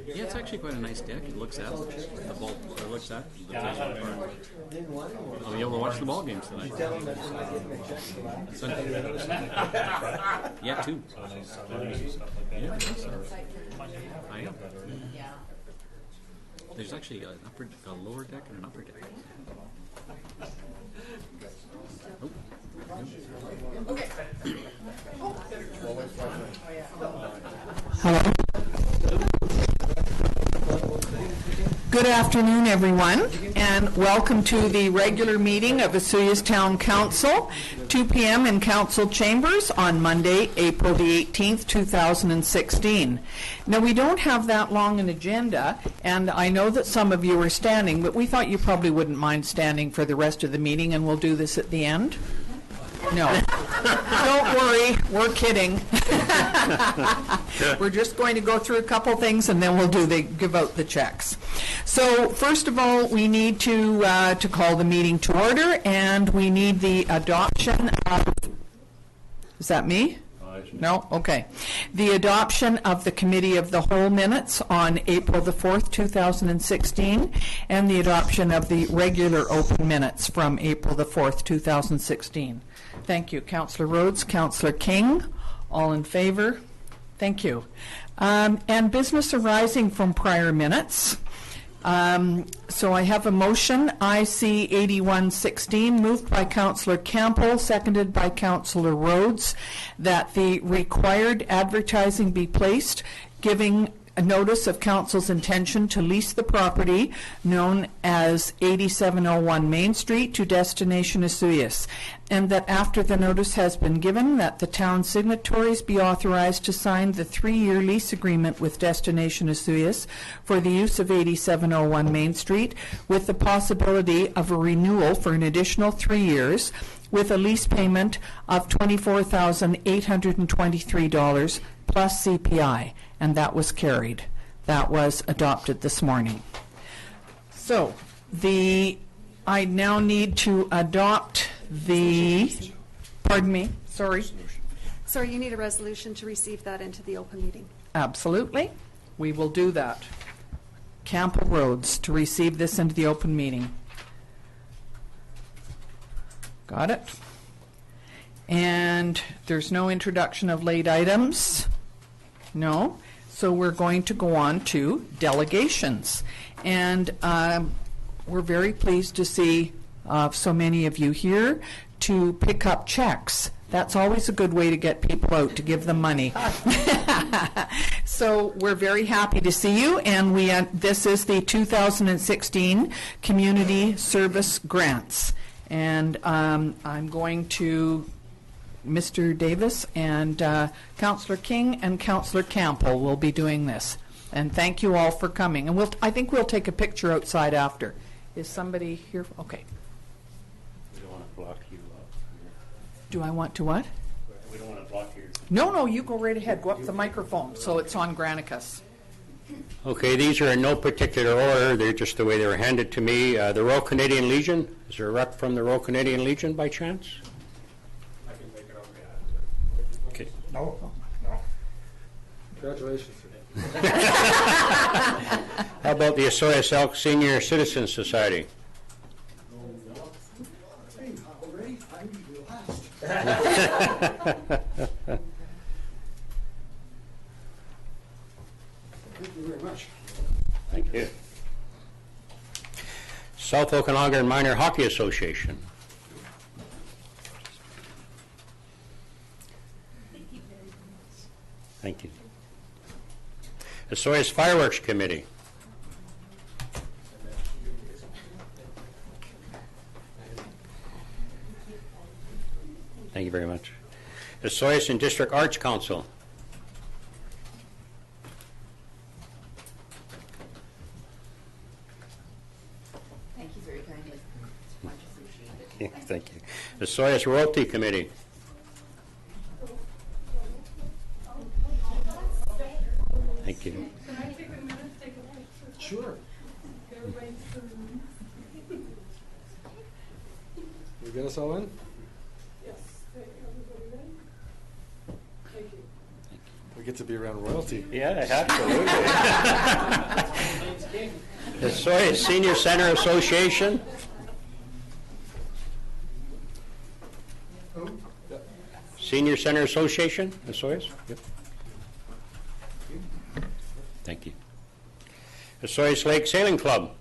Yeah, it's actually quite a nice deck. It looks out. The ball looks out. I'll be able to watch the ball games tonight. Yeah, too. Yeah, I am. There's actually a lower deck and an upper deck. Oh. Okay. Hello. Good afternoon, everyone, and welcome to the regular meeting of Osoyoos Town Council, 2 p.m. in Council Chambers on Monday, April the 18th, 2016. Now, we don't have that long an agenda, and I know that some of you are standing, but we thought you probably wouldn't mind standing for the rest of the meeting, and we'll do this at the end. No. Don't worry, we're kidding. We're just going to go through a couple things and then we'll give out the checks. So first of all, we need to call the meeting to order, and we need the adoption of, is that me? No? Okay. The adoption of the Committee of the Whole minutes on April the 4th, 2016, and the adoption of the regular open minutes from April the 4th, 2016. Thank you. Councillor Rhodes, Councillor King, all in favor? Thank you. And business arising from prior minutes. So I have a motion, IC 8116, moved by Councillor Campbell, seconded by Councillor Rhodes, that the required advertising be placed, giving a notice of council's intention to lease the property known as 8701 Main Street to Destination Osoyoos, and that after the notice has been given, that the town signatories be authorized to sign the 3-year lease agreement with Destination Osoyoos for the use of 8701 Main Street, with the possibility of a renewal for an additional 3 years, with a lease payment of $24,823 plus CPI. And that was carried. That was adopted this morning. So I now need to adopt the, pardon me, sorry. Sorry, you need a resolution to receive that into the open meeting. Absolutely. We will do that. Campbell Rhodes to receive this into the open meeting. Got it. And there's no introduction of late items. No. So we're going to go on to delegations. And we're very pleased to see so many of you here to pick up checks. That's always a good way to get people out, to give them money. So we're very happy to see you, and this is the 2016 Community Service Grants. And I'm going to Mr. Davis and Councillor King and Councillor Campbell will be doing this. And thank you all for coming. And I think we'll take a picture outside after. Is somebody here? Okay. We don't want to block you up. Do I want to what? We don't want to block you. No, you go right ahead. Go up the microphone so it's on Granicus. Okay, these are in no particular order. They're just the way they were handed to me. The Royal Canadian Legion. Is there a rep from the Royal Canadian Legion by chance? Okay. No. Congratulations. How about the Osoyoos Elk Senior Citizen Society? Already? I'm usually last. Thank you very much. Thank you. South Okanagan Minor Hockey Association. Thank you. Osoyoos Fireworks Committee. Thank you very much. Osoyoos and District Arts Council. Thank you very kindly. Much appreciated. Yeah, thank you. Osoyoos Royalty Committee. Thank you. Can I take a minute to take a picture? Sure. You get us all in? Yes. Everybody ready? Thank you. We We get to be around royalty. Yeah, absolutely. The Osoyoos Senior Center Association. Senior Center Association, Osoyoos? Yep. Thank you. Osoyoos Lake Sailing Club.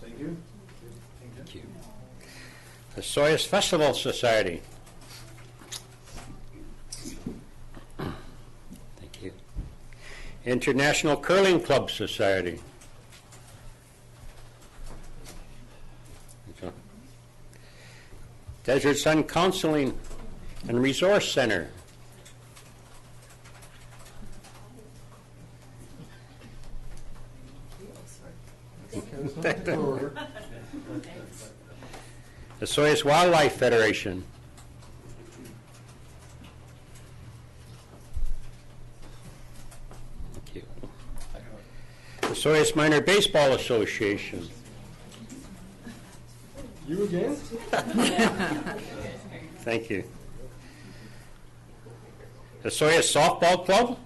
Thank you. Thank you. Osoyoos Festival Society. Thank you. International Curling Club Society. Desert Sun Counseling and Resource Center. The Osoyoos Wildlife Federation. Thank you. The Osoyoos Minor Baseball Association. You again? Thank you. The Osoyoos Softball Club.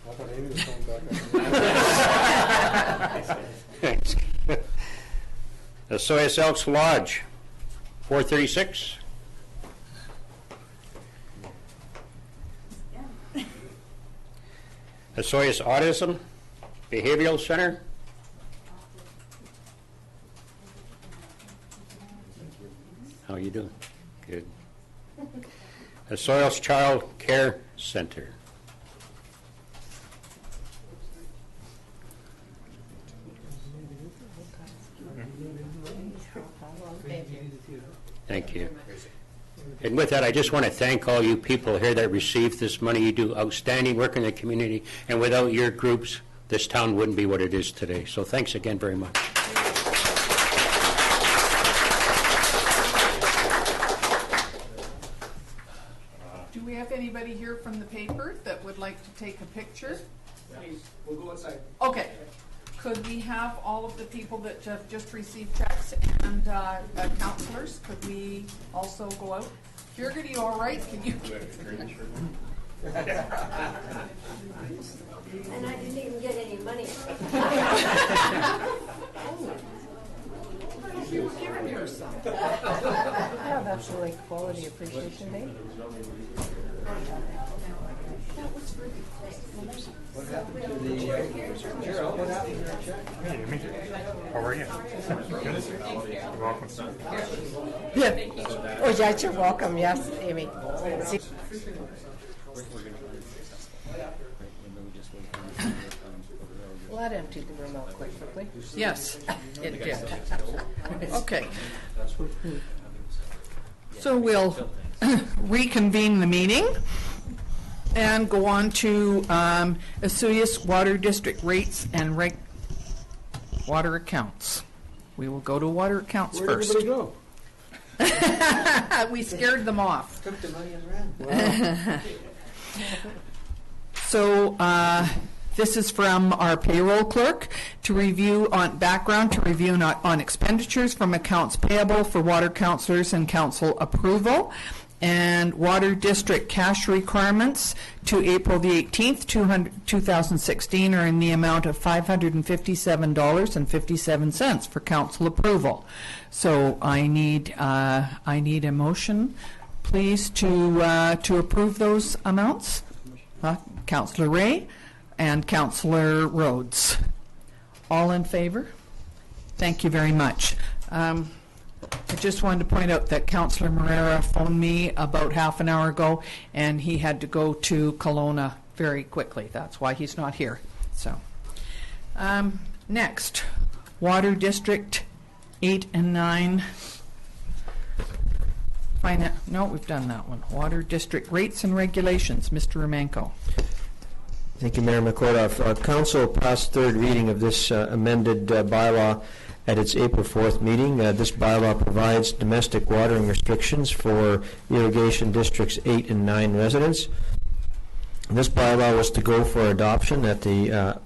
I thought Amy was coming back. Thanks. The Osoyoos Elks Lodge, 436. The Osoyoos Autism Behavioral Center. How are you doing? Good. The Osoyoos Child Care Center. Thank you. And with that, I just want to thank all you people here that received this money. You do outstanding work in the community, and without your groups, this town wouldn't be what it is today. So thanks again very much. Do we have anybody here from the paper that would like to take a picture? Please, we'll go outside. Okay. Could we have all of the people that have just received checks and counselors, could we also go out? Jurgen, are you all right? Can you? And I didn't even get any money. You've given her some. Yeah, that's really Quality Appreciation Day. What happened to the, Gerald, what happened to your check? Hey, Amy. How are you? Good. You're welcome. Yeah. Oh, yes, you're welcome. Yes, Amy. Well, that emptied the room out quite quickly. Yes. It did. Okay. So we'll reconvene the meeting and go on to Osoyoos Water District rates and water accounts. We will go to water accounts Where'd first. everybody go? We scared them off. Took the money and ran. Wow. So this is from our payroll clerk to review on background, to review on expenditures from accounts payable for water counselors and council approval, and water district cash requirements to April the 18th, 2016 are in the amount of $557.57 for council approval. So I need a motion, please, to approve those amounts. Councillor Ray and Councillor Rhodes. All in favor? Thank you very much. I just wanted to point out that Councillor Moreira phoned me about half an hour ago, and he had to go to Kelowna very quickly. That's why he's not here. So, next, Water District 8 and 9. No, we've done that one. Water District rates and regulations. Mr. Romanko. Thank you, Mayor McCordoff. Council passed third reading of this amended bylaw at its April 4th meeting. This bylaw provides domestic watering restrictions for irrigation districts 8 and 9 residents. This bylaw was to go for adoption at the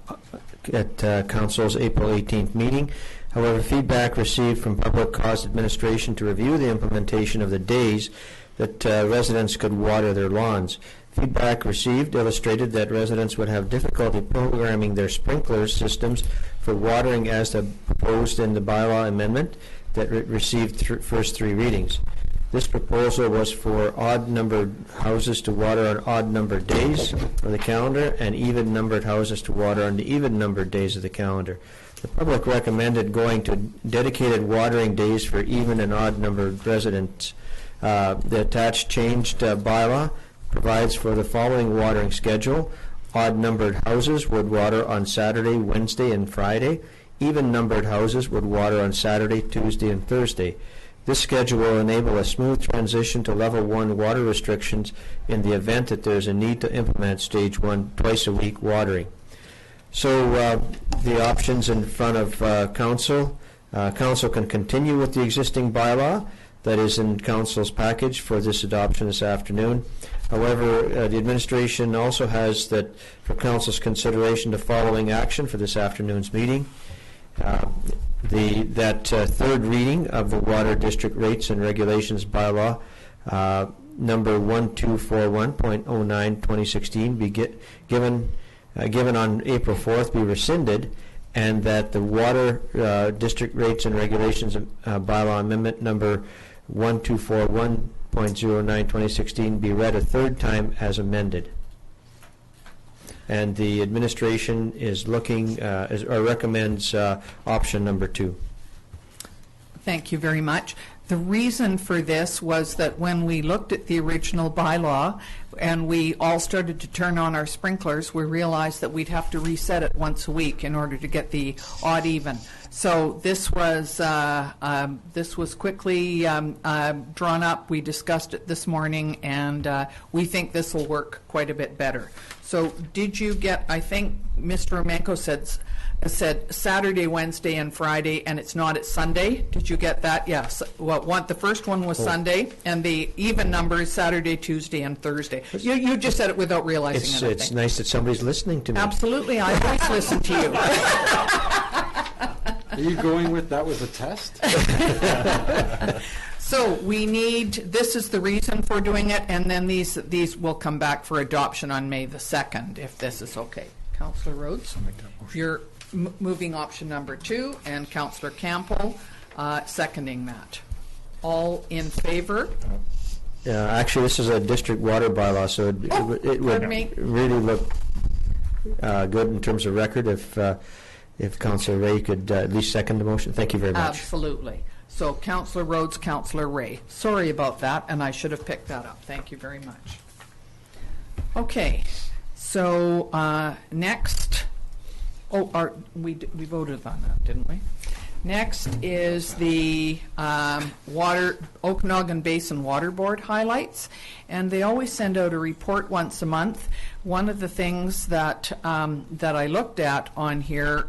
Council's April 18th meeting. However, feedback received from public caused administration to review the implementation of the days that residents could water their lawns. Feedback received illustrated that residents would have difficulty programming their sprinkler systems for watering as proposed in the bylaw amendment that received first 3 readings. This proposal was for odd-numbered houses to water on odd-numbered days of the calendar and even-numbered houses to water on the even-numbered days of the calendar. The public recommended going to dedicated watering days for even and odd-numbered residents. The attached changed bylaw provides for the following watering schedule. Odd-numbered houses would water on Saturday, Wednesday, and Friday. Even-numbered houses would water on Saturday, Tuesday, and Thursday. This schedule will enable a smooth transition to Level 1 water restrictions in the event that there is a need to implement Stage 1 twice-a-week watering. So the options in front of Council. Council can continue with the existing bylaw that is in Council's package for this adoption this afternoon. However, the administration also has that for Council's consideration the following action for this afternoon's meeting. Third reading of the Water District Rates and Regulations Bylaw, number 1241.09/2016, be given on April 4th, be rescinded, and that the Water District Rates and Regulations Bylaw Amendment number 1241.09/2016 be read a third time as amended. And the administration is looking, or recommends option number 2. Thank you very much. The reason for this was that when we looked at the original bylaw and we all started to turn on our sprinklers, we realized that we'd have to reset it once a week in order to get the odd even. So this was quickly drawn up. We discussed it this morning, and we think this will work quite a bit better. So did you get, I think Mr. Romanko said Saturday, Wednesday, and Friday, and it's not, it's Sunday. Did you get that? Yes. Well, the first one was Sunday, and the even number is Saturday, Tuesday, and Thursday. You just said it without realizing it. It's nice that somebody's listening to me. Absolutely. I always listen to you. Are you going with that was a test? So we need, this is the reason for doing it, and then these will come back for adoption on May the 2nd, if this is okay. Councillor Rhodes, you're moving option number 2, and Councillor Campbell seconding that. All in favor? Actually, this is a district water bylaw, so it would really look good in terms of record if Councillor Ray could at least second the motion. Thank you very much. Absolutely. So Councillor Rhodes, Councillor Ray. Sorry about that, and I should have picked that up. Thank you very much. Okay, so next, we voted on that, didn't we? Next is the Okanagan Basin Water Board highlights, and they always send out a report once a month. One of the things that that I looked at on here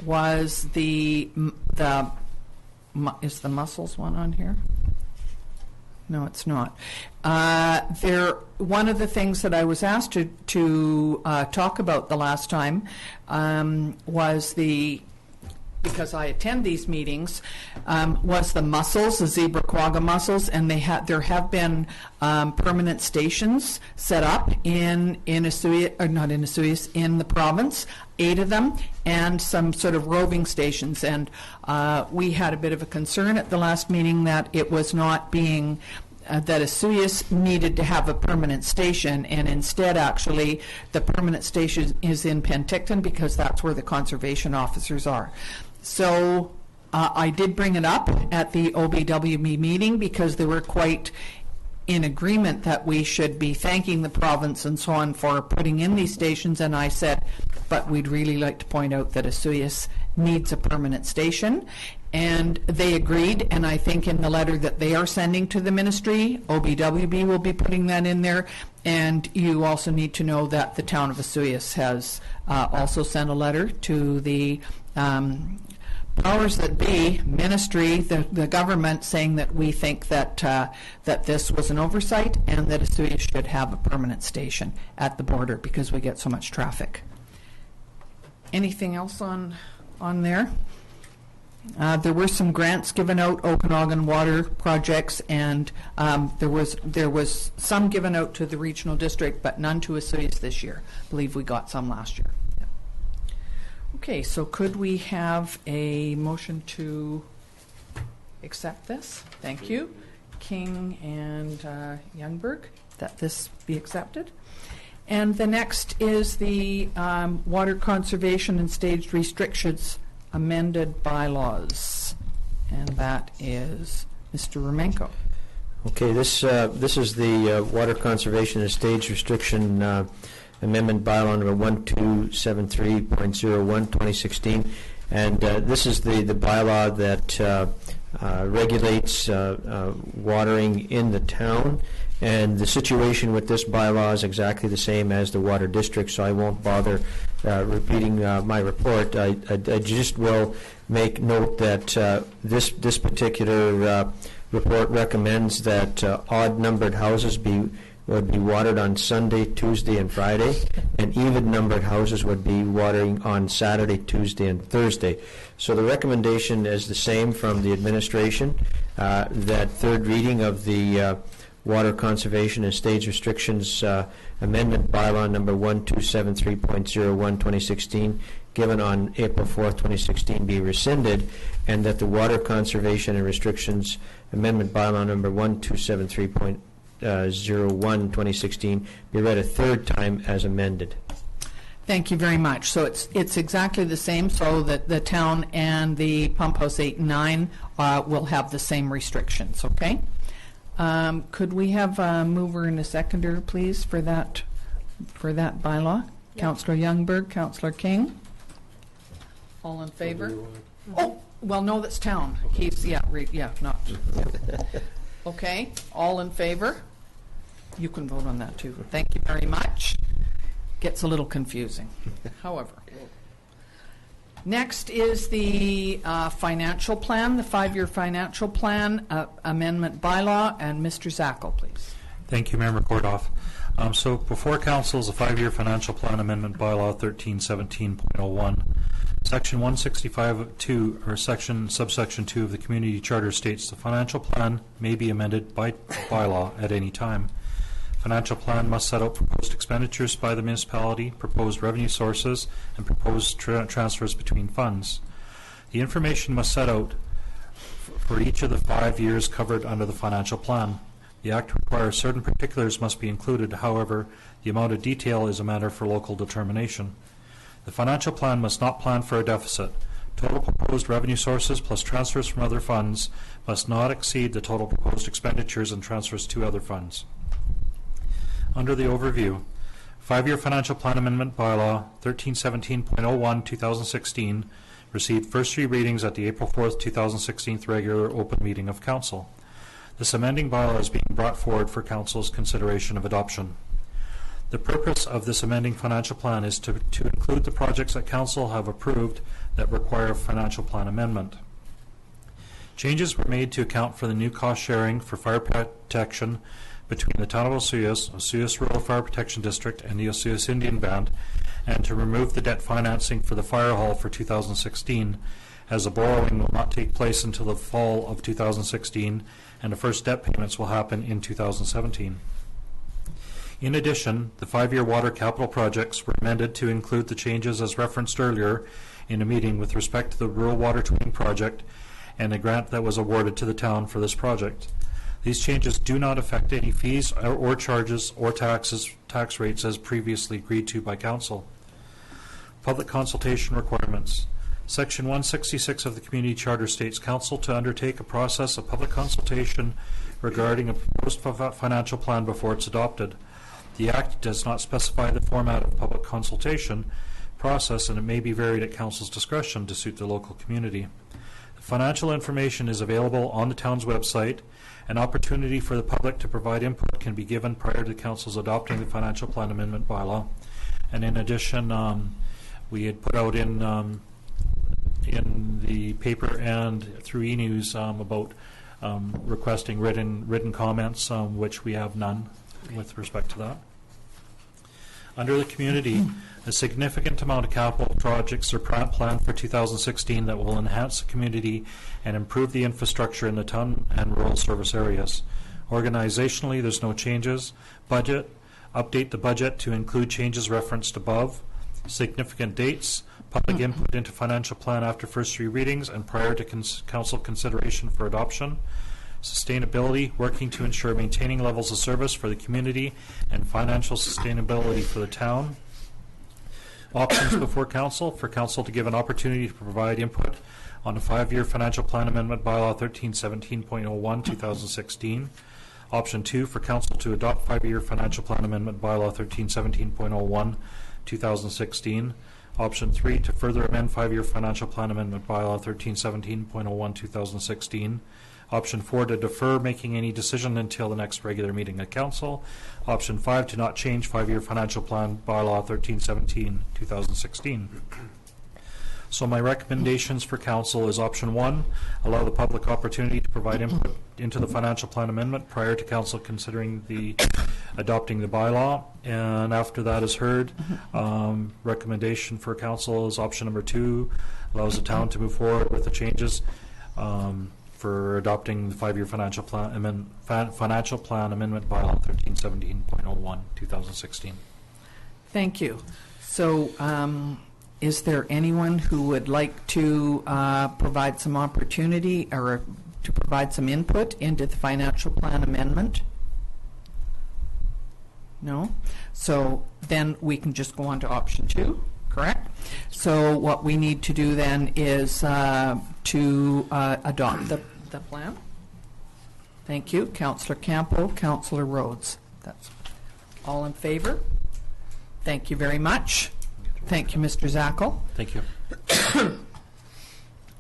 was is the mussels one on here? No, it's not. One of the things that I was asked to talk about the last time was because I attend these meetings, was the mussels, the zebra quagga mussels, and there have been permanent stations set up in Osoyoos, in the province, 8 of them, and some sort of roving stations. And we had a bit of a concern at the last meeting that it was not being that Osoyoos needed to have a permanent station, and instead, actually, the permanent station is in Penticton because that's where the conservation officers are. So I did bring it up at the OBWB meeting because they were quite in agreement that we should be thanking the province and so on for putting in these stations, and I said, but we'd really like to point out that Osoyoos needs a permanent station. And they agreed, and I think in the letter that they are sending to the ministry, OBWB will be putting that in there. And you also need to know that the town of Osoyoos has also sent a letter to the powers that be, ministry, the government, saying that we think that that this was an oversight and that Osoyoos should have a permanent station at the border because we get so much traffic. Anything else on there? There were some grants given out, Okanagan water projects, and there was some given out to the regional district, but none to Osoyoos this year. I believe we got some last year. Yeah. Okay, so could we have a motion to accept this? Thank you. King and Youngberg, that this be accepted. And the next is the water conservation and staged restrictions amended bylaws, and that is Mr. Romenko. Okay, this is the Water Conservation and Stage Restriction Amendment Bylaw number 1273.01, 2016, and this is the bylaw that regulates watering in the town. And the situation with this bylaw is exactly the same as the water district, so I won't bother repeating my report. I just will make note that this particular report recommends that odd-numbered houses would be watered on Sunday, Tuesday, and Friday, and even-numbered houses would be watering on Saturday, Tuesday, and Thursday. So the recommendation is the same from the administration. That third reading of the Water Conservation and Stage Restrictions Amendment Bylaw number 1273.01, 2016, given on April 4th, 2016, be rescinded, and that the Water Conservation and Restrictions Amendment Bylaw number 1273.01, 2016, be read a third time as amended. Thank you very much. So it's exactly the same, so that the town and the Pump House 8 and 9 will have the same restrictions, okay? Could we have a mover and a seconder, please, for that bylaw? Yep. Councillor Youngberg, Councillor King. All in favor? Oh, well, no, that's town. He's not. Okay, all in favor? You can vote on that too. Thank you very much. Gets a little confusing. However. Next is the financial plan, the 5-year financial plan amendment bylaw, and Mr. Zackel, please. Thank you, Mayor McCordoff. So before Council is a 5-year financial plan amendment bylaw 1317.01. Section 165.2, or subsection 2 of the Community Charter states the financial plan may be amended by bylaw at any time. Financial plan must set out proposed expenditures by the municipality, proposed revenue sources, and proposed transfers between funds. The information must set out for each of the 5 years covered under the financial plan. The Act requires certain particulars must be included. However, the amount of detail is a matter for local determination. The financial plan must not plan for a deficit. Total proposed revenue sources plus transfers from other funds must not exceed the total proposed expenditures and transfers to other funds. Under the overview, 5-year financial plan amendment bylaw 1317.01, 2016 received first 3 readings at the April 4th, 2016 regular open meeting of Council. This amending bylaw is being brought forward for Council's consideration of adoption. The purpose of this amending financial plan is to include the projects that Council have approved that require financial plan amendment. Changes were made to account for the new cost sharing for fire protection between the town of Osoyoos, Osoyoos Rural Fire Protection District, and the Osoyoos Indian Band, and to remove the debt financing for the fire hall for 2016, as the borrowing will not take place until the fall of 2016, and the first debt payments will happen in 2017. In addition, the 5-year water capital projects were amended to include the changes as referenced earlier in a meeting with respect to the rural water twinning project and the grant that was awarded to the town for this project. These changes do not affect any fees or charges or tax rates as previously agreed to by Council. Public consultation requirements. Section 166 of the Community Charter states Council to undertake a process of public consultation regarding a proposed financial plan before it's adopted. The Act does not specify the format of public consultation process, and it may be varied at Council's discretion to suit the local community. The financial information is available on the town's website. An opportunity for the public to provide input can be given prior to Council's adopting the financial plan amendment bylaw. And in addition, we had put out in the paper and through e-news about requesting written comments, which we have none with respect to that. Under the community, a significant amount of capital projects are planned for 2016 that will enhance the community and improve the infrastructure in the town and rural service areas. Organizationally, there's no changes. Budget, update the budget to include changes referenced above. Significant dates, public input into financial plan after first 3 readings and prior to council consideration for adoption. Sustainability, working to ensure maintaining levels of service for the community and financial sustainability for the town. Options before council, for council to give an opportunity to provide input on the 5-year financial plan amendment bylaw 1317.01 2016. Option 2, for council to adopt 5-year financial plan amendment bylaw 1317.01 2016. Option 3, to further amend 5-year financial plan amendment bylaw 1317.01 2016. Option 4, to defer making any decision until the next regular meeting of council. Option 5, to not change 5-year financial plan bylaw 1317 2016. So my recommendations for council is option 1, allow the public opportunity to provide input into the financial plan amendment prior to council considering adopting the bylaw. And after that is heard, recommendation for council is option number 2, allows the town to move forward with the changes for adopting the 5-year financial plan amendment bylaw 1317.01 2016. Thank you. So is there anyone who would like to provide some opportunity or to provide some input into the financial plan amendment? No? So then we can just go on to option 2, correct? So what we need to do then is to adopt the plan. Thank you. Councillor Campbell, Councillor Rhodes. That's all in favor? Thank you very much. Thank you, Mr. Zackel. Thank you.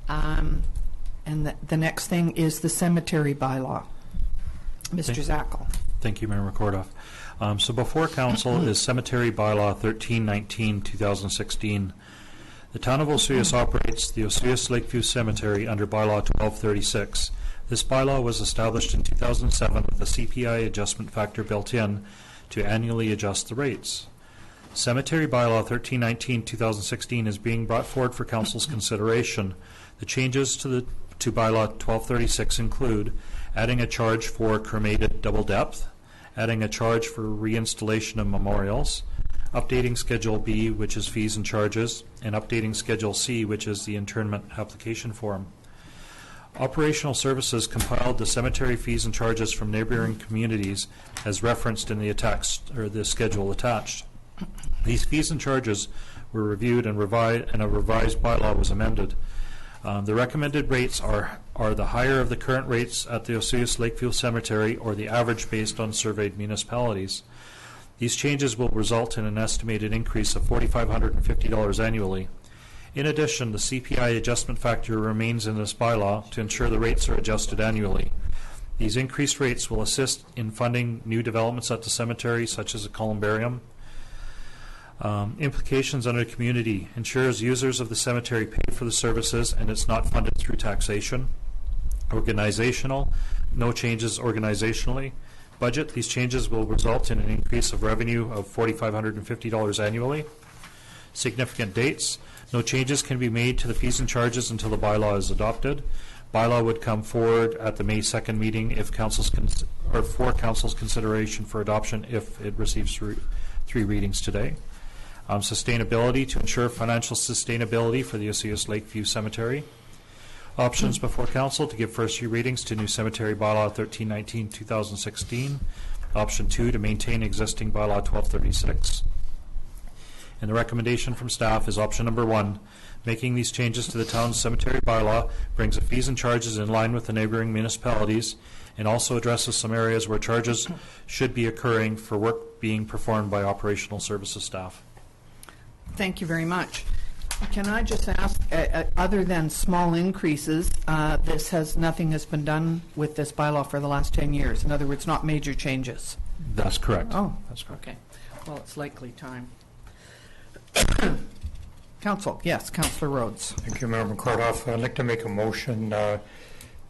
And the next thing is the cemetery bylaw. Mr. Zackel. Thank you, Mayor McCordoff. So before council is cemetery bylaw 1319 2016. The town of Osoyoos operates the Osoyoos Lakeview Cemetery under bylaw 1236. This bylaw was established in 2007 with a CPI adjustment factor built in to annually adjust the rates. Cemetery bylaw 1319 2016 is being brought forward for council's consideration. The changes to bylaw 1236 include adding a charge for cremated double depth, adding a charge for reinstallation of memorials, updating Schedule B, which is fees and charges, and updating Schedule C, which is the interment application form. Operational Services compiled the cemetery fees and charges from neighboring communities as referenced in the schedule attached. These fees and charges were reviewed and revised, and a revised bylaw was amended. The recommended rates are the higher of the current rates at the Osoyoos Lakeview Cemetery or the average based on surveyed municipalities. These changes will result in an estimated increase of $4,550 annually. In addition, the CPI adjustment factor remains in this bylaw to ensure the rates are adjusted annually. These increased rates will assist in funding new developments at the cemetery, such as a columbarium. Implications on the community ensures users of the cemetery pay for the services and it's not funded through taxation. Organizational, no changes organizationally. Budget, these changes will result in an increase of revenue of $4,550 annually. Significant dates, no changes can be made to the fees and charges until the bylaw is adopted. Bylaw would come forward at the May 2nd meeting if for council's consideration for adoption if it receives 3 readings today. Sustainability, to ensure financial sustainability for the Osoyoos Lakeview Cemetery. Options before council to give first 3 readings to new cemetery bylaw 1319 2016. Option 2, to maintain existing bylaw 1236. And the recommendation from staff is option number 1. Making these changes to the town's cemetery bylaw brings the fees and charges in line with the neighboring municipalities and also addresses some areas where charges should be occurring for work being performed by operational services staff. Thank you very much. Can I just ask, other than small increases, nothing has been done with this bylaw for the last 10 years? In other words, not major changes? That's correct. Oh, that's correct. Okay. Well, it's likely time. Council, yes, Councillor Rhodes. Thank you, Member McCordoff. I'd like to make a motion to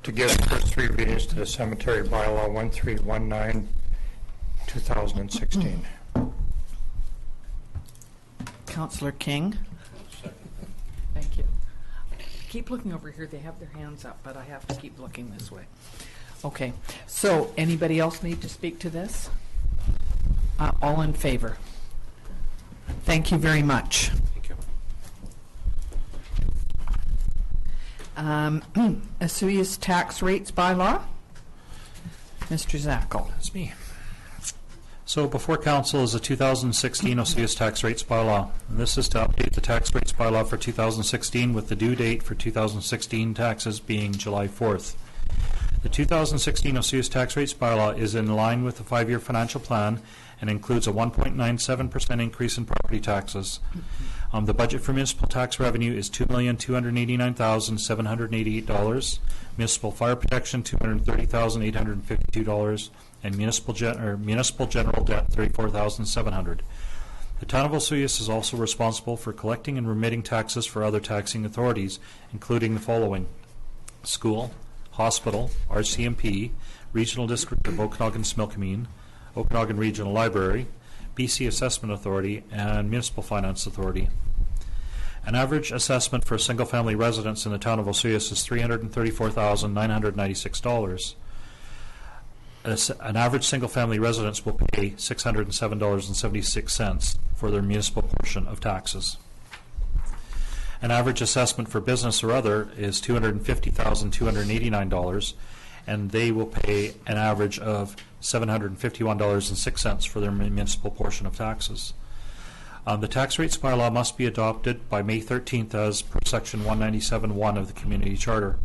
give the first 3 readings to the cemetery bylaw 1319 2016. Councillor King. Thank you. Keep looking over here. They have their hands up, but I have to keep looking this way. Okay. So, anybody else need to speak to this? All in favor? Thank you very much. Thank you. Osoyoos tax rates bylaw. Mr. Zackel. That's me. So before council is the 2016 Osoyoos tax rates bylaw. And this is to update the tax rates bylaw for 2016 with the due date for 2016 taxes being July 4th. The 2016 Osoyoos tax rates bylaw is in line with the 5-year financial plan and includes a 1.97% increase in property taxes. The budget for municipal tax revenue is $2,289,788. Municipal fire protection $230,852, and municipal general debt $34,700. The town of Osoyoos is also responsible for collecting and remitting taxes for other taxing authorities, including the following: school, hospital, RCMP, Regional District of Okanagan-Smilkameen, Okanagan Regional Library, BC Assessment Authority, and Municipal Finance Authority. An average assessment for a single-family residence in the town of Osoyoos is $334,996. An average single-family residence will pay $607.76 for their municipal portion of taxes. An average assessment for business or other is $250,289, and they will pay an average of $751.06 for their municipal portion of taxes. The tax rates bylaw must be adopted by May 13th as per section 197.1 of the Community Charter.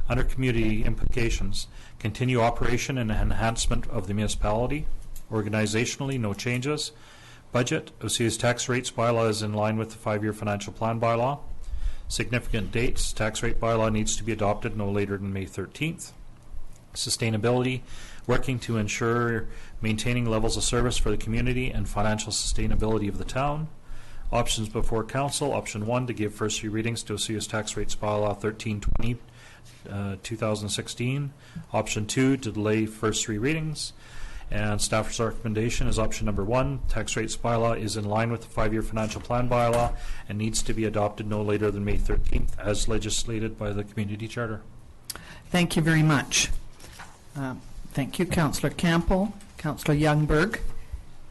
Under community implications, continue operation and enhancement of the municipality. Organizationally, no changes. Budget, Osoyoos tax rates bylaw is in line with the 5-year financial plan bylaw. Significant dates, tax rate bylaw needs to be adopted no later than May 13th. Sustainability, working to ensure maintaining levels of service for the community and financial sustainability of the town. Options before council: option 1, to give first 3 readings to Osoyoos tax rates bylaw 1320 2016. Option 2, to delay first 3 readings. And staff's recommendation is option number 1. Tax rates bylaw is in line with the 5-year financial plan bylaw and needs to be adopted no later than May 13th as legislated by the Community Charter. Thank you very much. Thank you, Councillor Campbell. Councillor Youngberg.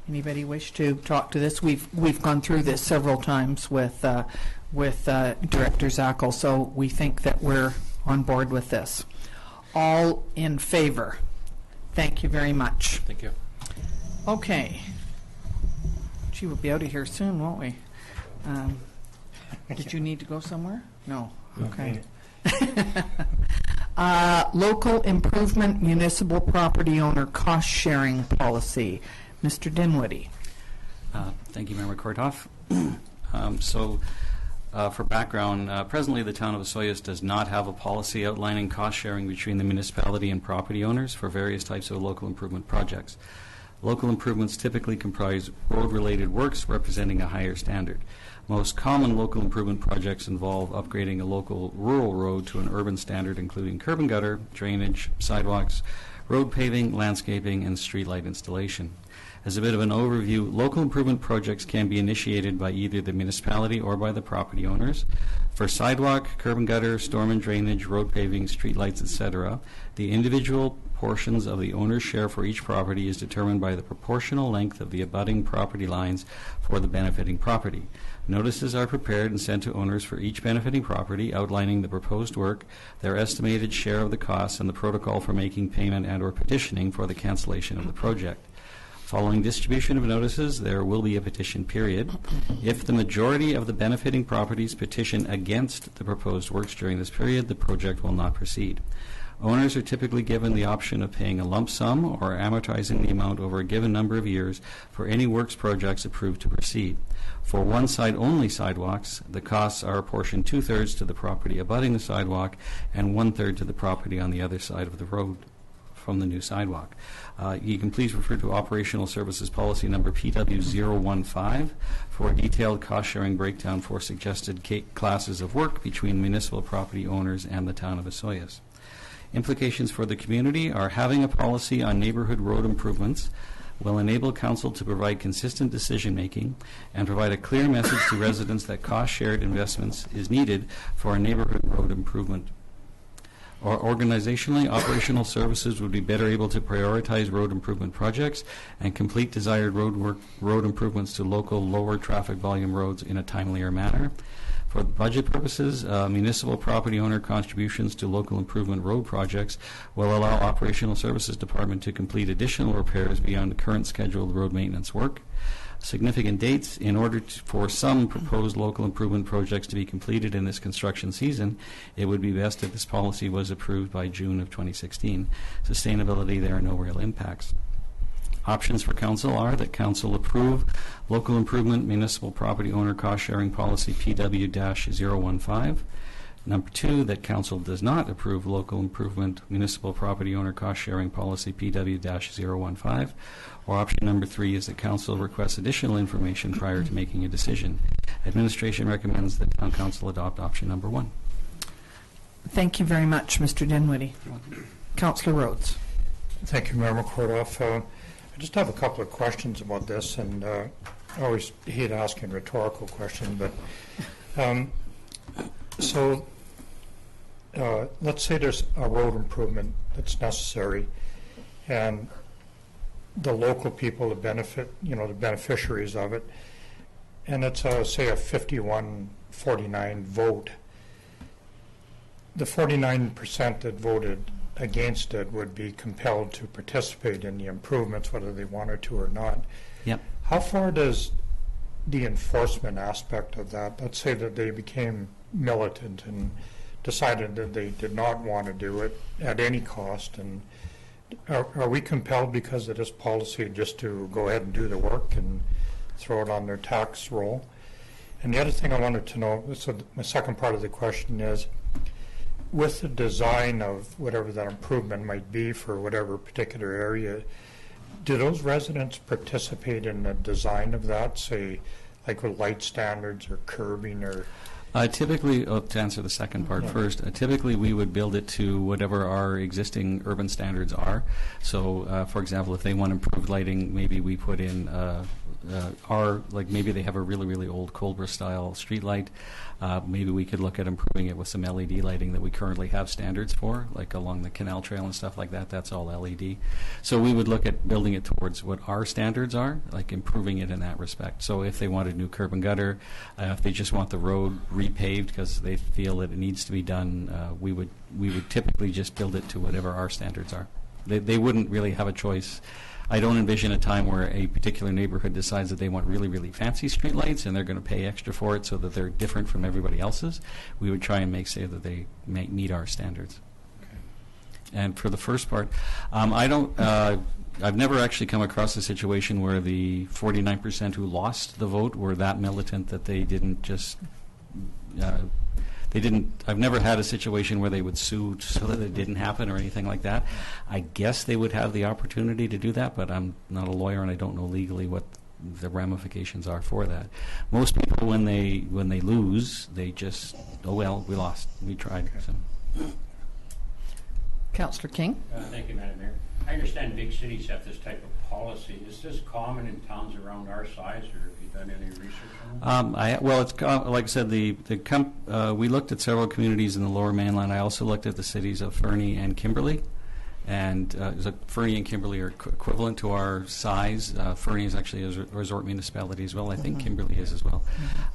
Anybody wish to talk to this? We've gone through this several times with Director Zackel, so we think that we're on board with this. All in favor? Thank you very much. Thank you. Okay. Gee, we'll be out of here soon, won't we? Did you need to go somewhere? No. Okay. Local improvement municipal property owner cost sharing policy. Mr. Dinwiddie. Thank you, Member Korthoff. For background, presently the town of Osoyoos does not have a policy outlining cost sharing between the municipality and property owners for various types of local improvement projects. Local improvements typically comprise road-related works representing a higher standard. Most common local improvement projects involve upgrading a local rural road to an urban standard, including curb and gutter, drainage, sidewalks, road paving, landscaping, and streetlight installation. As a bit of an overview, local improvement projects can be initiated by either the municipality or by the property owners. For sidewalk, curb and gutter, storm and drainage, road paving, streetlights, etc., the individual portions of the owner's share for each property is determined by the proportional length of the abutting property lines for the benefiting property. Notices are prepared and sent to owners for each benefiting property outlining the proposed work, their estimated share of the costs, and the protocol for making payment and/or petitioning for the cancellation of the project. Following distribution of notices, there will be a petition period. If the majority of the benefiting properties petition against the proposed works during this period, the project will not proceed. Owners are typically given the option of paying a lump sum or amortizing the amount over a given number of years for any works projects approved to proceed. For one-side-only sidewalks, the costs are apportioned 2/3 to the property abutting the sidewalk and 1/3 to the property on the other side of the road from the new sidewalk. You can please refer to Operational Services Policy number PW015 for a detailed cost-sharing breakdown for suggested classes of work between municipal property owners and the town of Osoyoos. Implications for the community are having a policy on neighborhood road improvements will enable council to provide consistent decision-making and provide a clear message to residents that cost-shared investments is needed for a neighborhood road improvement. Or organizationally, operational services would be better able to prioritize road improvement projects and complete desired road improvements to local lower traffic volume roads in a timelier manner. For budget purposes, municipal property owner contributions to local improvement road projects will allow Operational Services Department to complete additional repairs beyond the current scheduled road maintenance work. Significant dates: in order for some proposed local improvement projects to be completed in this construction season, it would be best if this policy was approved by June of 2016. Sustainability, there are no real impacts. Options for council are that council approve local improvement municipal property owner cost sharing policy PW-015. Number 2, that council does not approve local improvement municipal property owner cost sharing policy PW-015. Or option number 3 is that council requests additional information prior to making a decision. Administration recommends that town council adopt option number 1. Thank you very much, Mr. Dinwiddie. Councillor Rhodes. Thank you, Mayor McCordoff. I just have a couple of questions about this, and I always hate asking rhetorical questions, but let's say there's a road improvement that's necessary, and the local people, the beneficiaries of it, and it's say a 51-49 vote. The 49% that voted against it would be compelled to participate in the improvements, whether they wanted to or not. Yep. How far does the enforcement aspect of that, let's say that they became militant and decided that they did not want to do it at any cost, and are we compelled because of this policy just to go ahead and do the work and throw it on their tax roll? And the other thing I wanted to know, so my second part of the question is, with the design of whatever that improvement might be for whatever particular area, do those residents participate in the design of that, say, like with light standards or curbing or? Typically, to answer the second part first, typically we would build it to whatever our existing urban standards are. So, for example, if they want improved lighting, maybe we put in maybe they have a really, really old Colbert-style street light. Maybe we could look at improving it with some LED lighting that we currently have standards for, like along the canal trail and stuff like that. That's all LED. So we would look at building it towards what our standards are, like improving it in that respect. So if they wanted new curb and gutter, if they just want the road repaved because they feel that it needs to be done, we would typically just build it to whatever our standards are. They wouldn't really have a choice. I don't envision a time where a particular neighborhood decides that they want really, really fancy streetlights and they're going to pay extra for it so that they're different from everybody else's. We would try and make sure that they meet our standards. Okay. And for the first part, I've never actually come across a situation where the 49% who lost the vote were that militant that they didn't just I've never had a situation where they would sue so that it didn't happen or anything like that. I guess they would have the opportunity to do that, but I'm not a lawyer and I don't know legally what the ramifications are for that. Most people, when they lose, they just, oh well, we lost, we tried. So. Councillor King. Thank you, Madam Mayor. I understand big cities have this type of policy. Is this common in towns around our size, or have you done any research on that? It's like I said, we looked at several communities in the Lower Mainland. I also looked at the cities of Fernie and Kimberley, and Fernie and Kimberley are equivalent to our size. Fernie is actually a resort municipality as well. I think Kimberley is as well.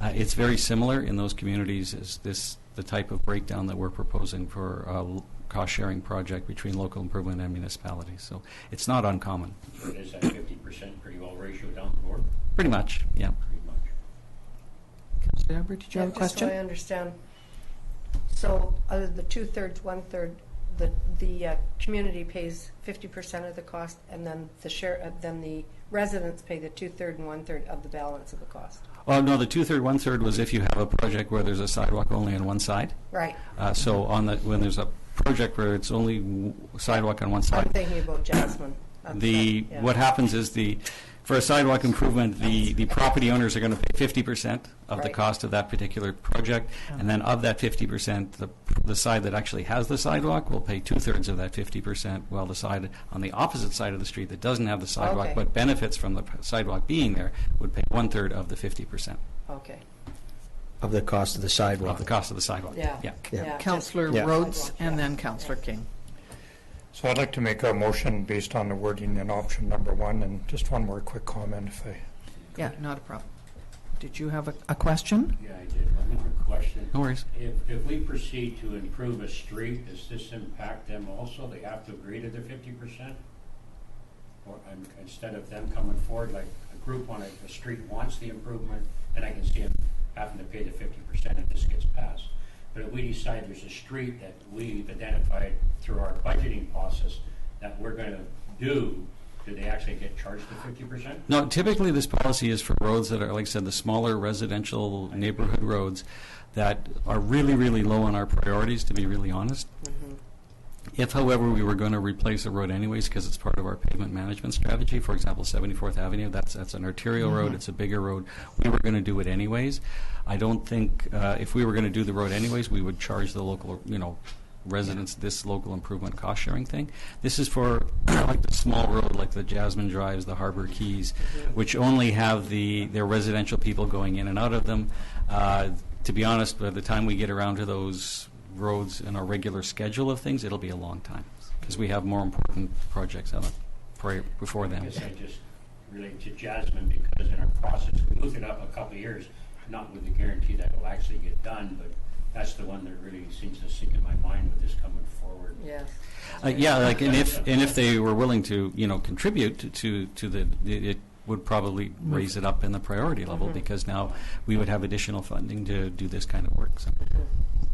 It's very similar in those communities as the type of breakdown that we're proposing for cost-sharing project between local improvement and municipalities. So it's not uncommon. So it is that 50% pretty well ratio down the board? Pretty much, yeah. Pretty much. Councillor Albert, did you have a question? Just so I understand. So other than the 2/3, 1/3, the community pays 50% of the cost, and then the residents pay the 2/3 and 1/3 of the balance of the cost. Oh no, the 2/3, 1/3 was if you have a project where there's a sidewalk only on one side. Right. So when there's a project where it's only sidewalk on one side. I'm thinking about Jasmine. What happens is for a sidewalk improvement, the property owners are going to pay 50% of the Right. cost of that particular project, and then of that 50%, the side that actually has the sidewalk will pay 2/3 of that 50%, while the side on the opposite side of the street that doesn't have the sidewalk Okay. but benefits from the sidewalk being there would pay 1/3 of the 50% Okay. Of the cost of the of sidewalk. the cost of the sidewalk. Yeah. Yeah. Yeah. Councillor Yeah. Rhodes and Yeah. then Councillor King. So I'd like to make a motion based on the wording in option number 1, and just one more quick comment if I... Yeah, not a problem. Did you have a question? Yeah, I did. One more question. No worries. If we proceed to improve a street, does this impact them also? They have to agree to the 50%? Or instead of them coming forward, like a group on a street wants the improvement, then I can see them having to pay the 50% if this gets passed. But if we decide there's a street that we've identified through our budgeting process that we're going to do they actually get charged the 50%? No, typically this policy is for roads that are, like I said, the smaller residential neighborhood roads that are really, really low on our priorities, to be really honest. If, however, we were going to replace a road anyways, because it's part of our pavement management strategy, for example, 74th Avenue, that's an arterial road, it's a bigger road, we were going to do it anyways. I don't think, if we were going to do the road anyways, we would charge the local, residents this local improvement cost sharing thing. This is for like the small road, like the Jasmine Drives, the Harbor Keys, which only have their residential people going in and out of them. To be honest, by the time we get around to those roads in our regular schedule of things, it'll be a long time because we have more important projects before them. I guess I just relate to Jasmine because in our process, we moved it up a couple of years, not with the guarantee that it'll actually get done, but that's the one that really seems to sink in my mind with this coming forward. Yes. And if they were willing to, contribute to it would probably raise it up in the priority level because now we would have additional funding to do this kind of work.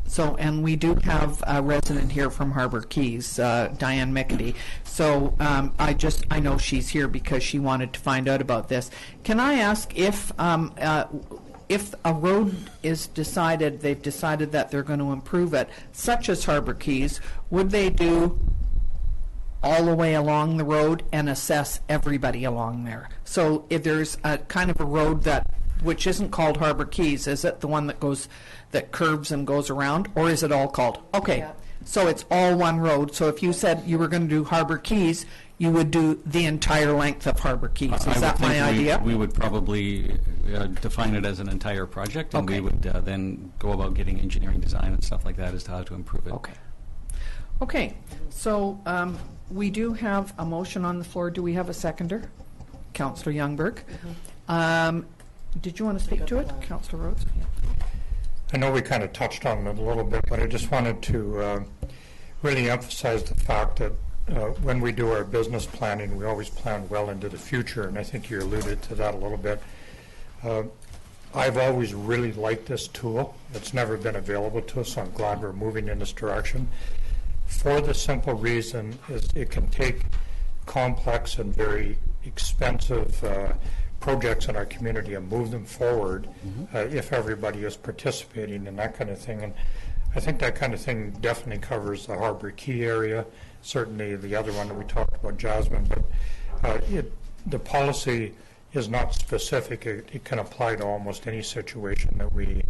So, and we do have a resident here from Harbor Keys, Diane Mickety. So I know she's here because she wanted to find out about this. Can I ask if a road is decided, they've decided that they're going to improve it, such as Harbor Keys, would they do all the way along the road and assess everybody along there? So if there's a kind of a road which isn't called Harbor Keys, is it the one that curves and goes around, or is it all called? Okay, Yeah. So it's all one road. So if you said you were going to do Harbor Keys, you would do the entire length of Harbor Keys. Is that my idea? We would probably define it as an entire project, and Okay. we would then go about getting engineering design and stuff like that as to how to improve it. Okay. Okay, so we do have a motion on the floor. Do we have a seconder? Councillor Youngberg. Did you want to speak to it, Councillor Rhodes? I know we kind of touched on it a little bit, but I just wanted to really emphasize the fact that when we do our business planning, we always plan well into the future, and I think you alluded to that a little bit. I've always really liked this tool. It's never been available to us, so I'm glad we're moving in this direction. For the simple reason is it can take complex and very expensive projects in our community and move them forward if everybody is participating and that kind of thing. And I think that kind of thing definitely covers the Harbor Key area, certainly the other one that we talked about, Jasmine, but the policy is not specific. It can apply to almost any situation that we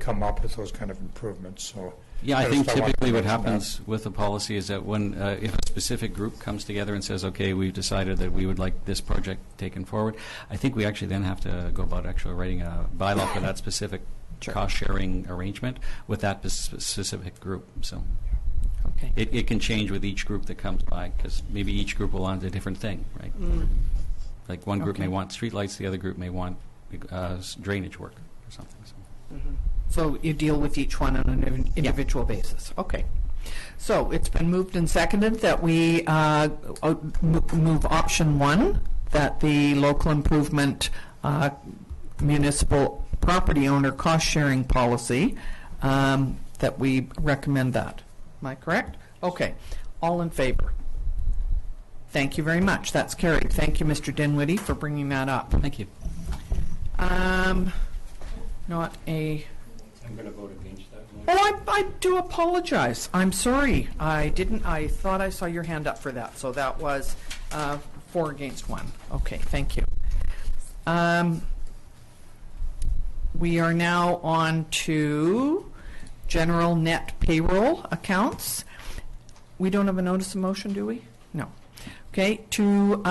come up with those kind of improvements. So Yeah, I just think wanted to typically what mention that. happens with a policy is that when, if a specific group comes together and says, okay, we've decided that we would like this project taken forward, I think we actually then have to go about actually writing a bylaw for that specific cost-sharing arrangement with that specific group. So Okay. it can change with each group that comes by, because maybe each group will want a different thing, right? Like one group may want streetlights, the other group may want drainage work or something. So. So you deal with each one on an individual basis. Okay. So it's been moved and seconded that we move option 1, that the local improvement municipal property owner cost-sharing policy, that we recommend that. Am I correct? Okay. All in favor? Thank you very much. That's carried. Thank you, Mr. Dinwiddie, for bringing that up. Thank you. Not a... I'm going to vote against that one. Oh, I do apologize. I'm sorry. I thought I saw your hand up for that. So that was 4 against 1. Okay, thank you. We are now on to general net payroll accounts. We don't have a notice of motion, do we? No. Okay, to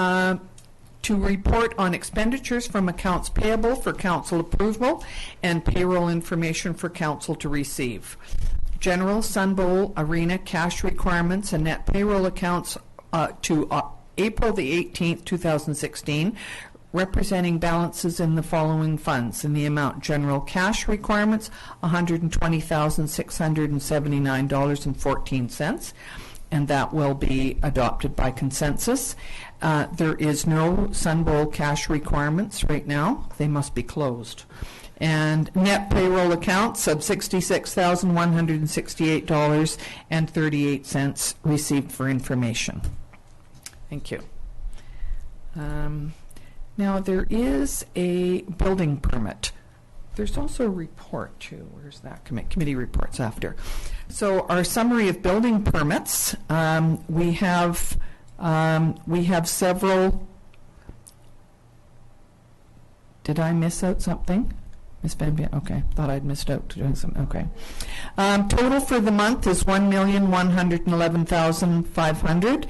report on expenditures from accounts payable for council approval and payroll information for council to receive. General Sun Bowl Arena cash requirements and net payroll accounts to April the 18th, 2016, representing balances in the following funds. In the amount, general cash requirements, $120,679.14, and that will be adopted by consensus. There is no Sun Bowl cash requirements right now. They must be closed. And net payroll accounts of $66,168.38 received for information. Thank you. Now, there is a building permit. There's also a report, too. Where's that? Committee reports after. So our summary of building permits, we have several. Did I miss out something? Ms. Van Bien, okay. Thought I'd missed out doing something. Okay. Total for the month is $1,111,500.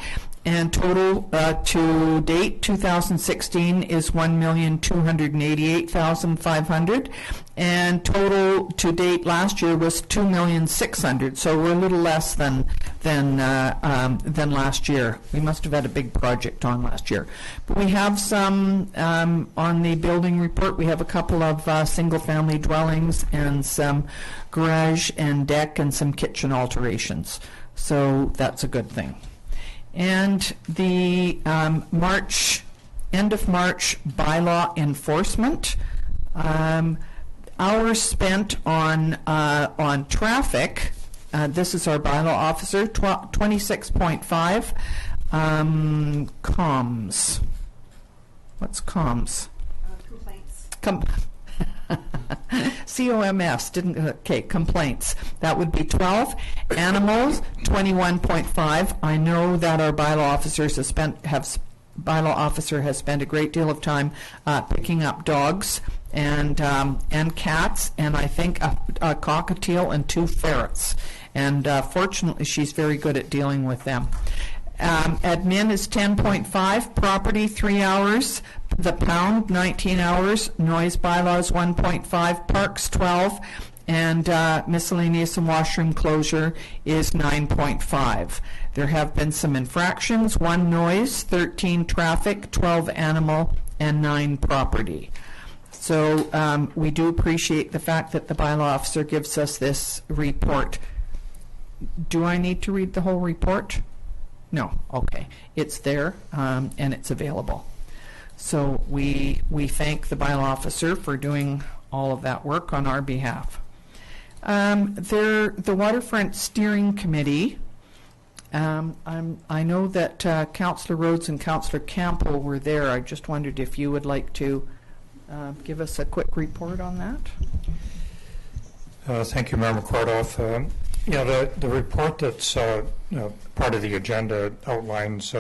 And total to date, 2016, is $1,288,500, and total to date last year was $2,600,000. So we're a little less than last year. We must have had a big project on last year. But we have some on the building report. We have a couple of single-family dwellings and some garage and deck and some kitchen alterations. So that's a good thing. And the end of March bylaw enforcement, hours spent on traffic. This is our bylaw officer. 26.5. Comms. What's comms? Complaints. COMS didn't. Okay, complaints. That would be 12. Animals, 21.5. I know that our bylaw officers bylaw officer has spent a great deal of time picking up dogs and cats, and I think a cockatiel and 2 ferrets. And fortunately, she's very good at dealing with them. Admin is 10.5. Property, 3 hours. The pound, 19 hours. Noise bylaws, 1.5. Parks, 12. And miscellaneous and washroom closure is 9.5. There have been some infractions: 1 noise, 13 traffic, 12 animal, and 9 property. So we do appreciate the fact that the bylaw officer gives us this report. Do I need to read the whole report? No. Okay. It's there and it's available. So we thank the bylaw officer for doing all of that work on our behalf. The Waterfront Steering Committee, I know that Councillor Rhodes and Councillor Campbell were there. I just wondered if you would like to give us a quick report on that. Thank you, Mayor McCordoff. The report that's part of the agenda outlines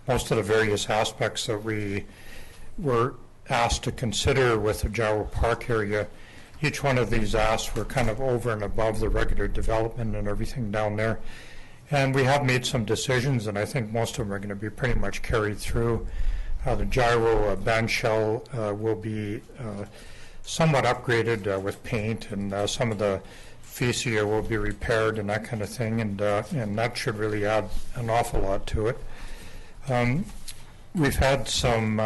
most of the various aspects that we were asked to consider with the Cao Park area. Each one of these asks were kind of over and above the regular development and everything down there. And we have made some decisions, and I think most of them are going to be pretty much carried through. The gyro band shell will be somewhat upgraded with paint, and some of the fascia will be repaired and that kind of thing, and that should really add an awful lot to it. We've had some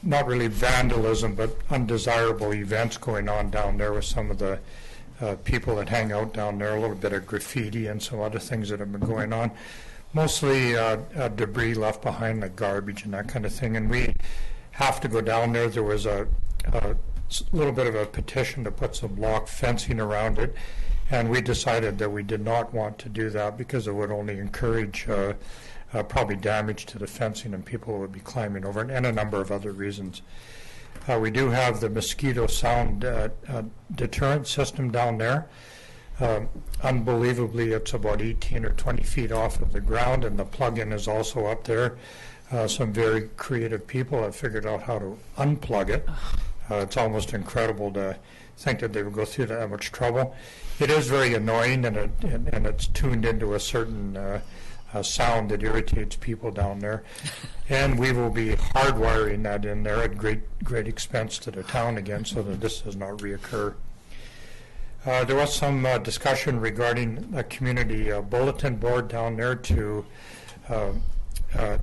not really vandalism, but undesirable events going on down there with some of the people that hang out down there, a little bit of graffiti and some other things that have been going on. Mostly debris left behind, like garbage and that kind of thing, and we have to go down there. There was a little bit of a petition to put some block fencing around it, and we decided that we did not want to do that because it would only encourage probably damage to the fencing, and people would be climbing over it, and a number of other reasons. We do have the mosquito sound deterrent system down there. Unbelievably, it's about 18 or 20 feet off of the ground, and the plug-in is also up there. Some very creative people have figured out how to unplug it. It's almost incredible to think that they would go through that much trouble. It is very annoying, and it's tuned into a certain sound that irritates people down there. And we will be hardwiring that in there at great expense to the town again, so that this does not reoccur. There was some discussion regarding a community bulletin board down there to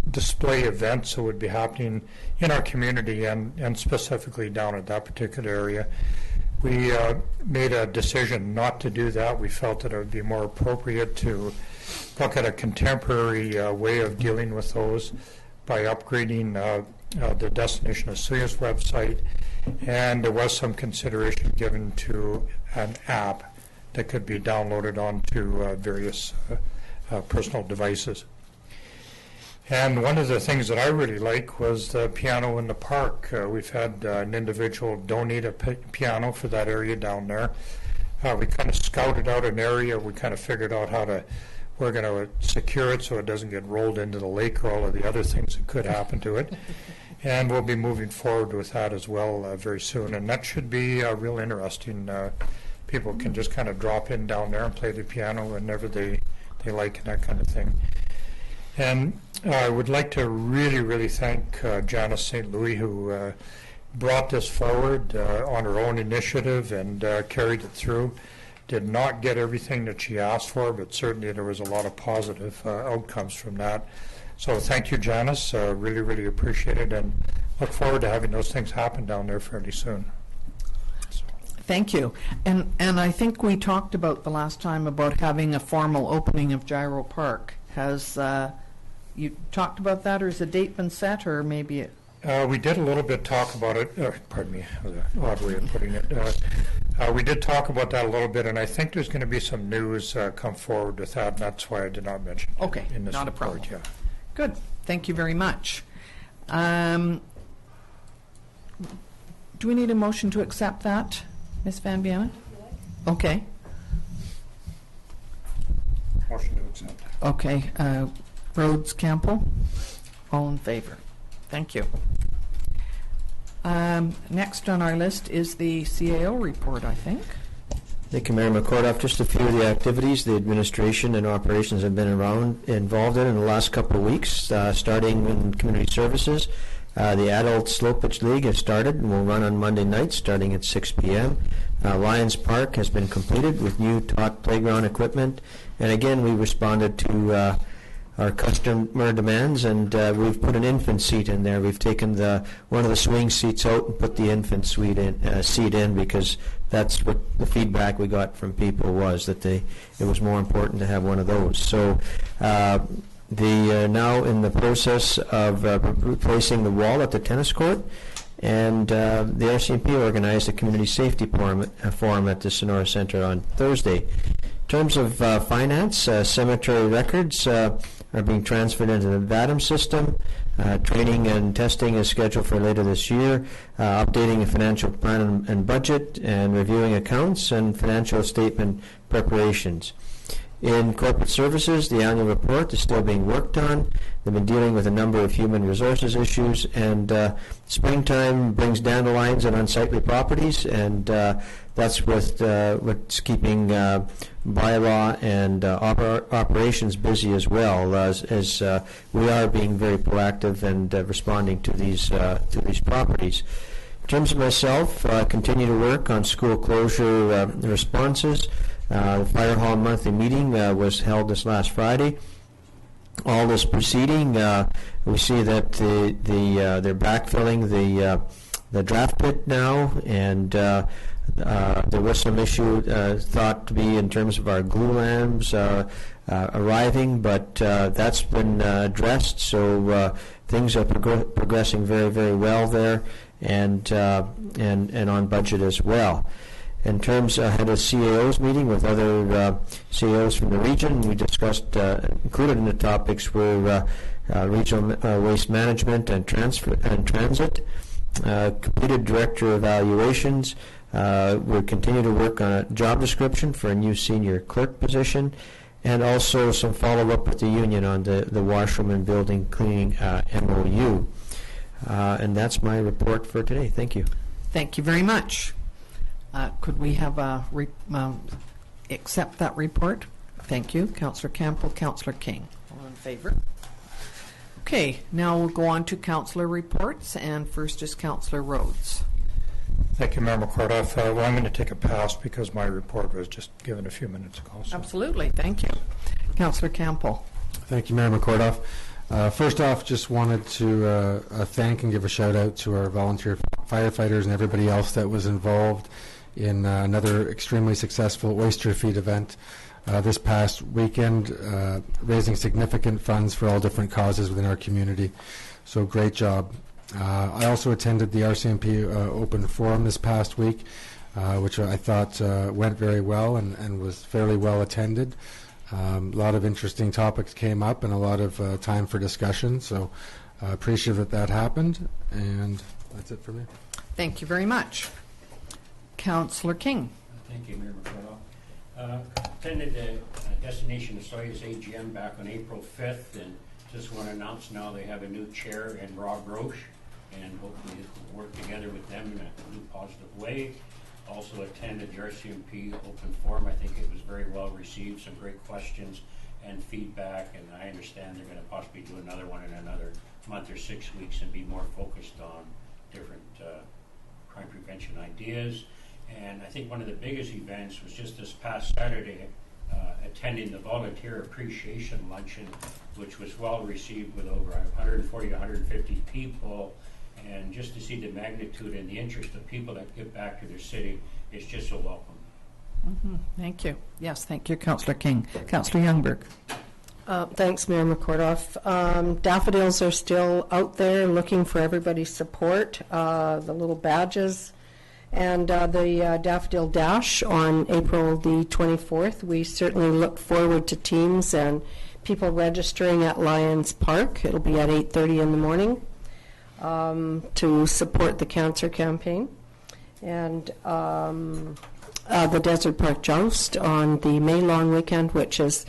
display events that would be happening in our community and specifically down at that particular area. We made a decision not to do that. We felt that it would be more appropriate to look at a contemporary way of dealing with those by upgrading the Destination Osoyoos website, and there was some consideration given to an app that could be downloaded onto various personal devices. And one of the things that I really like was the piano in the park. We've had an individual donate a piano for that area down there. We kind of scouted out an area. We kind of figured out we're going to secure it so it doesn't get rolled into the lake or all of the other things that could happen to it. And we'll be moving forward with that as well very soon. And that should be real interesting. People can just kind of drop in down there and play the piano whenever they like and that kind of thing. And I would like to really thank Janice St. Louis, who brought this forward on her own initiative and carried it through. Did not get everything that she asked for, but certainly there was a lot of positive outcomes from that. So thank you, Janice. Really appreciate it, and look forward to having those things happen down there fairly soon. Thank you. And I think we talked about the last time about having a formal opening of Gyro Park. Has you talked about that, or has a date been set, or maybe it? We did a little bit talk about it. Pardon me, an odd way of putting it. We did talk about that a little bit, and I think there's going to be some news come forward with that, and that's why I did not mention it in this not report. a problem. Yeah. Good. Thank you very much. Do we need a motion to accept that, Ms. Van Buren? Okay. Motion to accept. Okay. Rhodes, Campbell, all in favor. Thank you. Next on our list is the CAO report, I think. Thank you, Mayor McCordoff. Just a few of the activities the administration and operations have been involved in the last couple of weeks, starting in community services. The Adult Slow Pitch League has started and will run on Monday nights starting at 6 p.m. Lions Park has been completed with new tot playground equipment. And again, we responded to our customer demands, and we've put an infant seat in there. We've taken one of the swing seats out and put the infant seat in because that's what the feedback we got from people was, that it was more important to have one of those. So now in the process of replacing the wall at the tennis court, and the RCMP organized a community safety forum at the Sonora Center on Thursday. In terms of finance, cemetery records are being transferred into the VADM system. Training and testing is scheduled for later this year. Updating a financial plan and budget, and reviewing accounts and financial statement preparations. In corporate services, the annual report is still being worked on. They've been dealing with a number of human resources issues, and springtime brings dandelions and unsightly properties, and that's what's keeping bylaw and operations busy as well, as we are being very proactive and responding to these properties. In terms of myself, I continue to work on school closure responses. The Fire Hall monthly meeting was held this last Friday. All this proceeding, we see that they're backfilling the draft pit now, and there was some issue thought to be in terms of our glue lamps arriving, but that's been addressed. So things are progressing very well there, and on budget as well. In terms, I had a CAOs meeting with other CAOs from the region. We discussed, included in the topics were regional waste management and transit. Completed director evaluations. We'll continue to work on a job description for a new senior clerk position, and also some follow-up with the union on the washroom and building cleaning MOU. And that's my report for today. Thank you. Thank you very much. Could we have accept that report? Thank you. Councillor Campbell, Councillor King. All in favor? Okay, now we'll go on to councillor reports, and first is Councillor Rhodes. Thank you, Mayor McCorduff. Well, I'm going to take a pass because my report was just given a few minutes ago. So. Absolutely, thank you. Councillor Campbell. Thank you, Mayor McCorduff. First off, just wanted to thank and give a shout out to our volunteer firefighters and everybody else that was involved in another extremely successful oyster feed event this past weekend, raising significant funds for all different causes within our community. So great job. I also attended the RCMP Open Forum this past week, which I thought went very well and was fairly well attended. A lot of interesting topics came up and a lot of time for discussion, so appreciative that happened, and that's it for me. Thank you very much. Councillor King. Thank you, Mayor McCorduff. Attended the Destination Osoyoos AGM back on April 5th, and just want to announce now they have a new chair in Rob Roche, and hopefully we'll work together with them in a new positive way. Also attended the RCMP Open Forum. I think it was very well received, some great questions and feedback, and I understand they're going to possibly do another one in another month or 6 weeks and be more focused on different crime prevention ideas. And I think one of the biggest events was just this past Saturday, attending the Volunteer Appreciation Luncheon, which was well received with over 140 to 150 people. And just to see the magnitude and the interest of people that give back to their city is just so welcome. Mm-hmm. Thank you. Yes, thank you, Councillor King. Councillor Youngberg. Thanks, Mayor McCorduff. Daffodils are still out there looking for everybody's support. The little badges and the Daffodil Dash on April the 24th. We certainly look forward to teams and people registering at Lions Park. It'll be at 8:30 in the morning. To support the cancer campaign, and the Desert Park Joust on the May long weekend, which is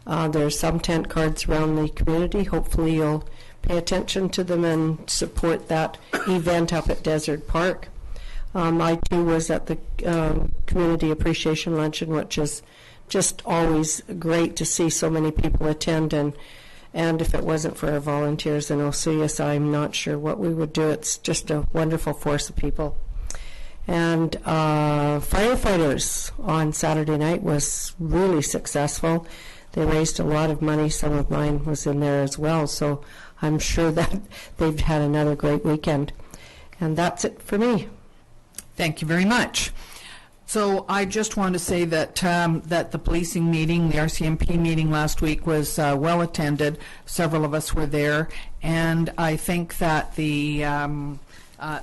there's some tent cards around the community. Hopefully you'll pay attention to them and support that event up at Desert Park. I too was at the Community Appreciation Luncheon, which is just always great to see so many people attend, and if it wasn't for our volunteers in Osoyoos, I'm not sure what we would do. It's just a wonderful force of people. And firefighters on Saturday night was really successful. They raised a lot of money. Some of mine was in there as well. So I'm sure that they've had another great weekend. And that's it for me. Thank you very much. So I just want to say that that the policing meeting, the RCMP meeting last week was well attended. Several of us were there, and I think that the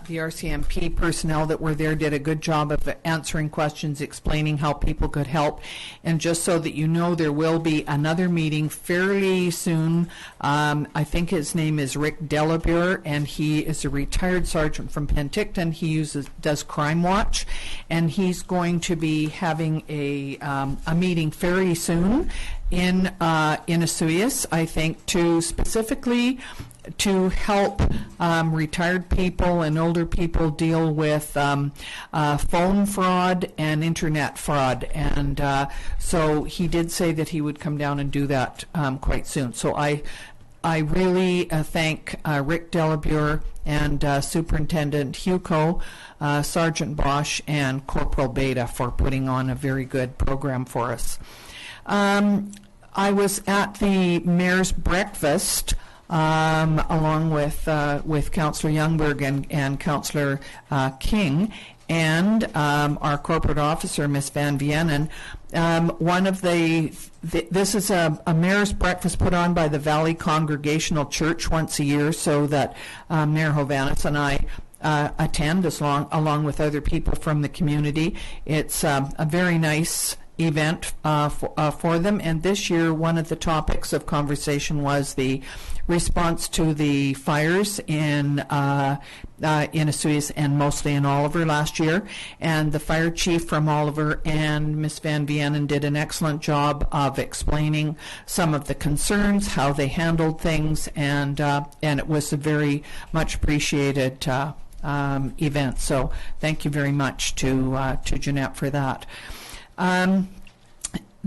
RCMP personnel that were there did a good job of answering questions, explaining how people could help. And just so that you know, there will be another meeting fairly soon. I think his name is Rick Delabure, and he is a retired sergeant from Penticton. He does Crime Watch, and he's going to be having a meeting fairly soon in Osoyoos, I think, to specifically to help retired people and older people deal with phone fraud and internet fraud. And so he did say that he would come down and do that quite soon. So I really thank Rick Delabure and Superintendent Hugo, Sergeant Bosch, and Corporal Beta for putting on a very good program for us. I was at the Mayor's Breakfast along with Councillor Youngberg and Councillor King, and our corporate officer, Miss Van Vienen. One of this is a mayor's breakfast put on by the Valley Congregational Church once a year, so that Mayor Hovanes and I attend along with other people from the community. It's a very nice event for them. And this year, one of the topics of conversation was the response to the fires in Osoyoos and mostly in Oliver last year. And the fire chief from Oliver and Miss Van Vienen did an excellent job of explaining some of the concerns, how they handled things, and it was a very much appreciated event. So thank you very much to Jeanette for that.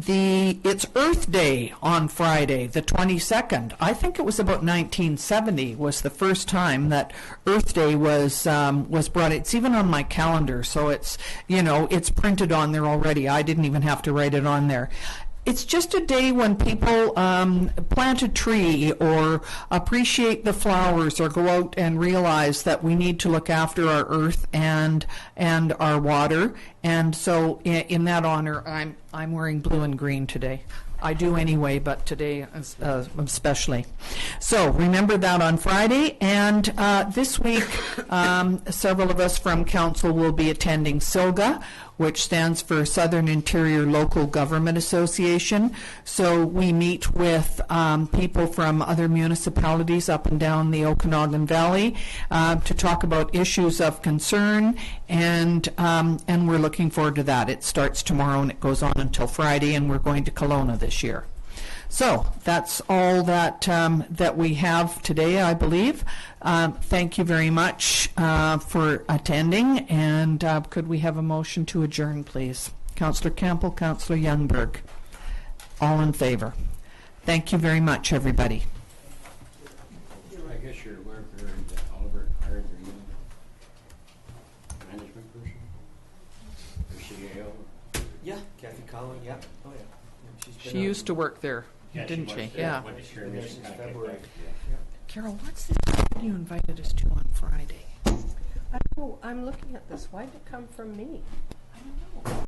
It's Earth Day on Friday, the 22nd. I think it was about 1970 was the first time that Earth Day was brought. It's even on my calendar, so it's it's printed on there already. I didn't even have to write it on there. It's just a day when people plant a tree or appreciate the flowers or go out and realize that we need to look after our earth and our water. And so in that honor, I'm wearing blue and green today. I do anyway, but today especially. So remember that on Friday. And this week, several of us from Council will be attending SILGA, which stands for Southern Interior Local Government Association. So we meet with people from other municipalities up and down the Okanagan Valley to talk about issues of concern, and we're looking forward to that. It starts tomorrow and it goes on until Friday, and we're going to Kelowna this year. So that's all that we have today, I believe. Thank you very much for attending, and could we have a motion to adjourn, please? Councillor Campbell, Councillor Youngberg. All in favor. Thank you very much, everybody. I guess you're aware that Oliver hired their new management person, their CAO. Yeah, Kathy Collin, yeah. Oh, yeah. She used to work there, Yeah, didn't was she? there. Yeah. Went to Sherry Been there Mission, since kinda kicked February. back. Carol, what's this you invited us to on Friday? I'm looking at this. Why did it come from me? I don't know.